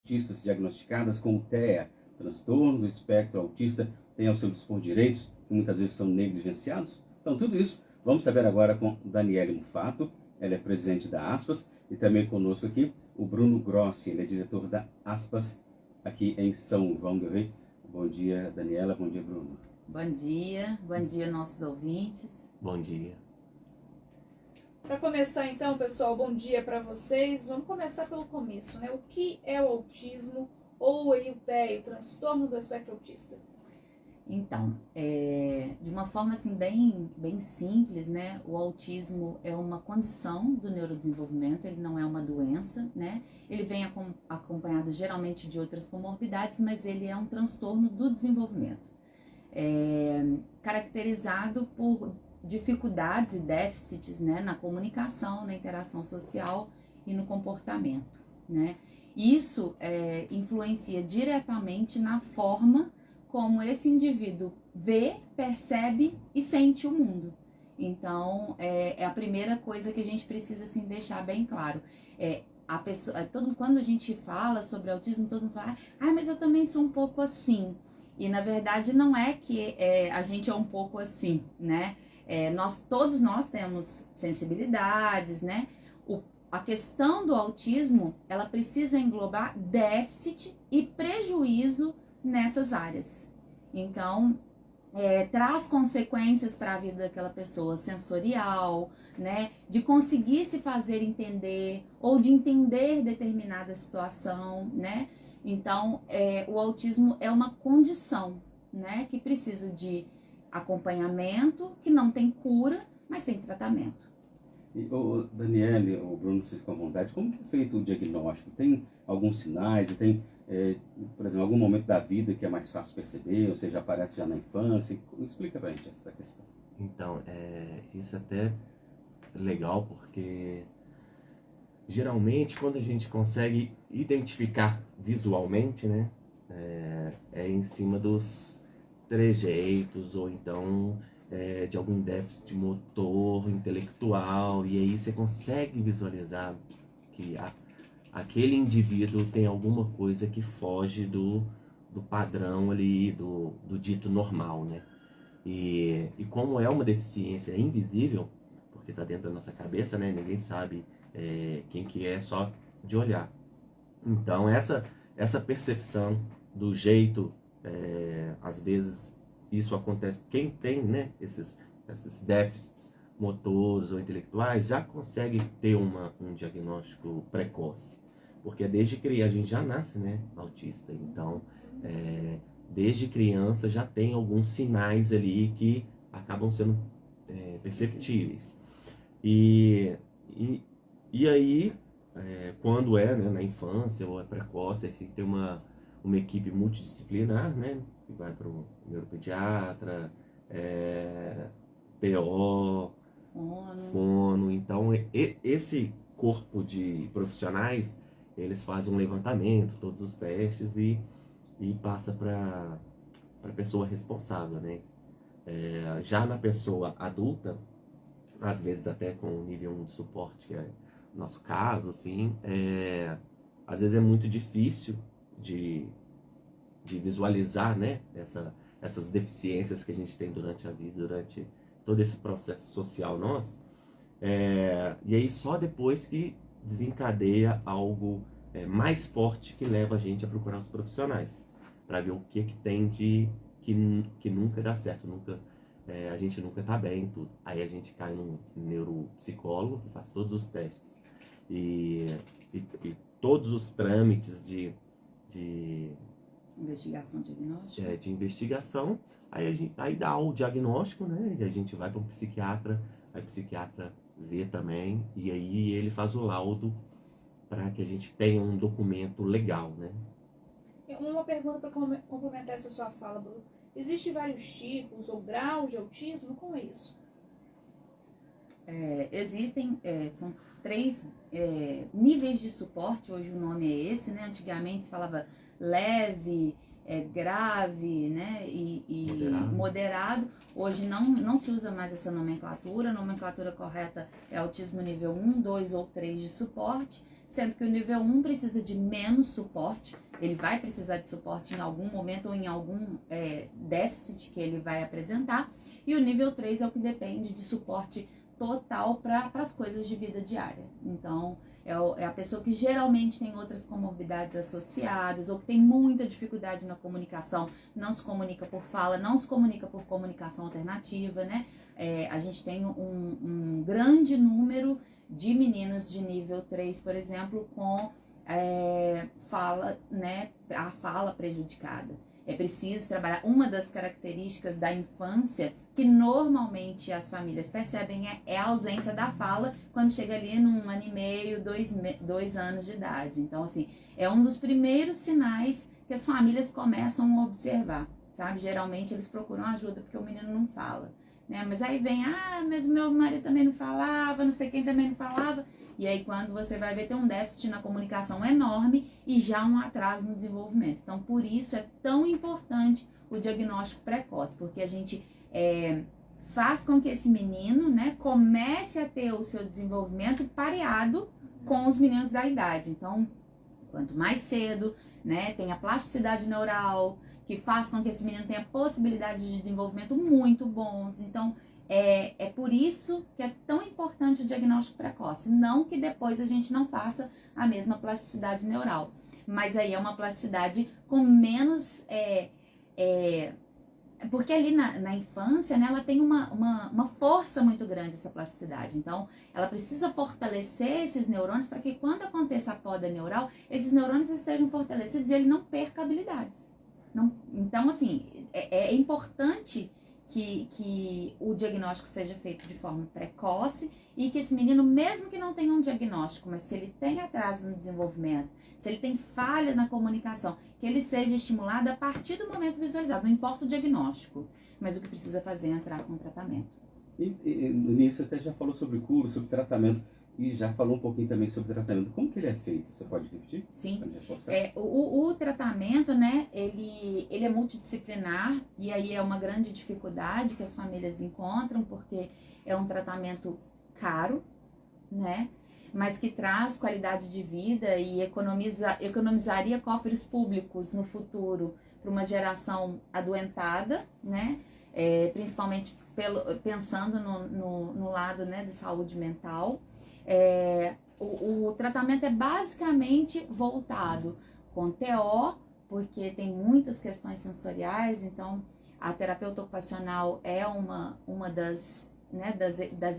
autistas diagnosticadas com o TEA, transtorno do espectro autista, têm ao seu dispor direitos que muitas vezes são negligenciados? Então, tudo isso vamos saber agora com Daniele Mufato. Ela é presidente da Aspas, e também conosco aqui o Bruno Grossi, ele é diretor da Aspas aqui em São João del Rei. Bom dia, Daniela. Bom dia, Bruno. Bom dia nossos ouvintes. Bom dia. Para começar então, pessoal, bom dia para vocês. Vamos começar pelo começo, né? O que é o autismo ou aí o TEA, o transtorno do espectro autista? Então, de uma forma assim bem simples, né? O autismo é uma condição do neurodesenvolvimento, ele não é uma doença, né? Ele vem acompanhado geralmente de outras comorbidades, mas ele é um transtorno do desenvolvimento. Caracterizado por dificuldades e déficits, né, na comunicação, na interação social e no comportamento, né? Isso influencia diretamente na forma como esse indivíduo vê, percebe e sente o mundo. Então, é a primeira coisa que a gente precisa assim, deixar bem claro. A pessoa, quando a gente fala sobre autismo, todo mundo fala, mas eu também sou um pouco assim. E na verdade não é que a gente é um pouco assim, né? Todos nós temos sensibilidades, né? A questão do autismo, ela precisa englobar déficit e prejuízo nessas áreas. Então, traz consequências para a vida daquela pessoa, sensorial, né? De conseguir se fazer entender ou de entender determinada situação, né? Então, o autismo é uma condição, né? Que precisa de acompanhamento, que não tem cura, mas tem tratamento. E, Daniele, ou Bruno, vocês ficam à vontade, como que é feito o diagnóstico? Tem alguns sinais? Tem, por exemplo, algum momento da vida que é mais fácil perceber, ou seja, aparece já na infância? Explica pra gente essa questão. Então, isso é até legal, porque geralmente quando a gente consegue identificar visualmente, né, em cima dos trejeitos, ou então de algum déficit motor, intelectual, e aí você consegue visualizar que aquele indivíduo tem alguma coisa que foge do padrão ali, do dito normal, né? E como é uma deficiência invisível, porque está dentro da nossa cabeça, né? Ninguém sabe quem que é só de olhar. Então essa percepção do jeito, às vezes isso acontece, quem tem, né, esses déficits motores ou intelectuais já consegue ter um diagnóstico precoce, porque desde criança a gente já nasce, né, autista. Então desde criança já tem alguns sinais ali que acabam sendo perceptíveis. E aí, quando né, na infância ou é precoce, a gente tem uma equipe multidisciplinar, né, que vai para o neuropediatra, PO, fono. Então, esse corpo de profissionais, eles fazem um levantamento, todos os testes e passa para a pessoa responsável, né? Já na pessoa adulta, às vezes até com nível 1 de suporte, que é o nosso caso, assim, às vezes é muito difícil de visualizar, né, essas deficiências que a gente tem durante a vida, durante todo esse processo social nosso. E aí só depois que desencadeia algo mais forte que leva a gente a procurar os profissionais, para ver o que tem que nunca dá certo, a gente nunca tá bem em tudo. Aí a gente cai num neuropsicólogo que faz todos os testes e todos os trâmites de Investigação diagnóstica. De investigação. Aí dá o diagnóstico, né? E a gente vai para um psiquiatra, aí o psiquiatra vê também, e aí ele faz o laudo para que a gente tenha um documento legal, né? Uma pergunta para complementar essa sua fala, Bruno. Existem vários tipos ou graus de autismo? Como é isso? Existem, são 3 níveis de suporte, hoje o nome é esse, né? Antigamente se falava leve, grave, né? E moderado. Hoje não se usa mais essa nomenclatura. A nomenclatura correta é autismo nível 1, 2 ou 3 de suporte. sendo que o nível 1 precisa de menos suporte, ele vai precisar de suporte em algum momento ou em algum déficit que ele vai apresentar, e o nível 3 é o que depende de suporte total para as coisas de vida diária. Então, é a pessoa que geralmente tem outras comorbidades associadas ou que tem muita dificuldade na comunicação, não se comunica por fala, não se comunica por comunicação alternativa, né? A gente tem um grande número de meninos de nível 3, por exemplo, com fala, né? A fala prejudicada. É preciso trabalhar. Uma das características da infância que normalmente as famílias percebem é a ausência da fala quando chega ali num ano e meio, 2 anos de idade. Então, assim, é um dos primeiros sinais que as famílias começam a observar, sabe? Geralmente eles procuram ajuda porque o menino não fala, né? Mas aí vem, mas meu marido também não falava, não sei quem também não falava. E aí, quando você vai ver, tem um déficit na comunicação enorme e já um atraso no desenvolvimento. Então, por isso é tão importante o diagnóstico precoce, porque a gente faz com que esse menino, né, comece a ter o seu desenvolvimento pareado com os meninos da idade. Então, quanto mais cedo, né, tem a plasticidade neural, que faz com que esse menino tenha possibilidades de desenvolvimento muito bons. Então, é por isso que é tão importante o diagnóstico precoce. Não que depois a gente não faça a mesma plasticidade neural, mas aí é uma plasticidade com menos... porque ali na infância, né, ela tem uma força muito grande, essa plasticidade. Então, ela precisa fortalecer esses neurônios para que quando aconteça a poda neural, esses neurônios estejam fortalecidos e ele não perca habilidades. Então, assim, é importante que o diagnóstico seja feito de forma precoce e que esse menino, mesmo que não tenha um diagnóstico, mas se ele tem atraso no desenvolvimento, se ele tem falha na comunicação, que ele seja estimulado a partir do momento visualizado, não importa o diagnóstico, mas o que precisa fazer é entrar com o tratamento. E nisso até já falou sobre cura, sobre tratamento, e já falou um pouquinho também sobre tratamento. Como que ele é feito? Você pode repetir? Sim. O tratamento, né, ele é multidisciplinar, e aí é uma grande dificuldade que as famílias encontram, porque é um tratamento caro, né, mas que traz qualidade de vida e economizaria cofres públicos no futuro para uma geração adoentada, né, principalmente pensando no lado, né, de saúde mental. O tratamento é basicamente voltado com TO, porque tem muitas questões sensoriais, então a terapeuta ocupacional é uma das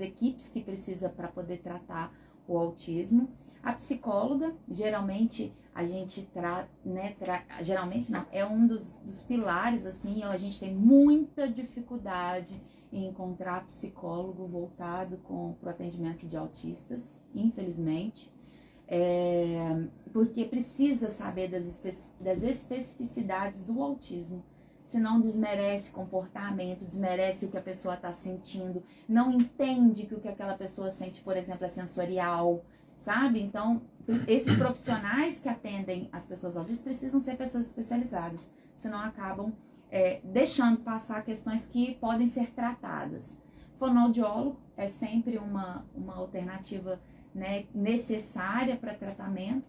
equipes que precisa para poder tratar o autismo. A psicóloga, geralmente a gente geralmente não, é um dos pilares, assim, a gente tem muita dificuldade em encontrar psicólogo voltado para o atendimento de autistas, infelizmente, porque precisa saber das especificidades do autismo, senão desmerece comportamento, desmerece o que a pessoa está sentindo, não entende que o que aquela pessoa sente, por exemplo, é sensorial, sabe? Então, esses profissionais que atendem as pessoas autistas precisam ser pessoas especializadas, senão acabam deixando passar questões que podem ser tratadas. Fonoaudiólogo é sempre uma alternativa, né, necessária para tratamento,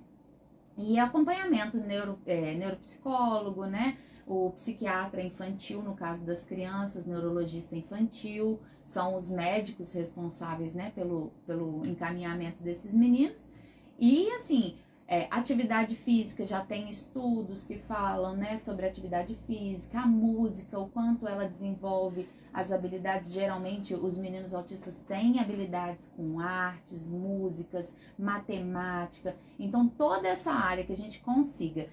e acompanhamento neuropsicólogo, né, o psiquiatra infantil, no caso das crianças, neurologista infantil, são os médicos responsáveis, né, pelo encaminhamento desses meninos. E assim, atividade física, já tem estudos que falam, né, sobre atividade física, a música, o quanto ela desenvolve as habilidades. Geralmente os meninos autistas têm habilidades com artes, músicas, matemática. Então toda essa área que a gente consiga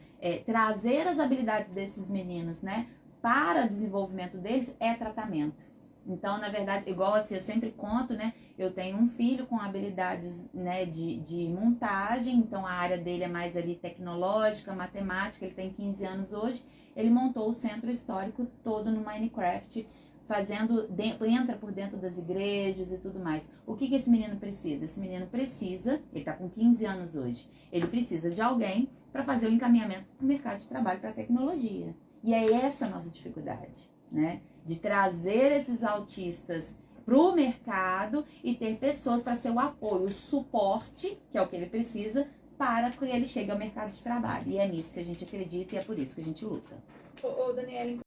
trazer as habilidades desses meninos, né, para o desenvolvimento deles, é tratamento. Então, na verdade, igual assim, eu sempre conto, né, eu tenho um filho com habilidades, né, de montagem, então a área dele é mais ali tecnológica, matemática, ele tem 15 anos hoje, ele montou o centro histórico todo no Minecraft, entra por dentro das igrejas e tudo mais. O que esse menino precisa? Esse menino precisa, ele tá com 15 anos hoje, ele precisa de alguém para fazer o encaminhamento para o mercado de trabalho, para a tecnologia. E é essa a nossa dificuldade, né? De trazer esses autistas para o mercado e ter pessoas para ser o apoio, o suporte, que é o que ele precisa, para que ele chegue ao mercado de trabalho. E é nisso que a gente acredita e é por isso que a gente luta. Ô, Daniela,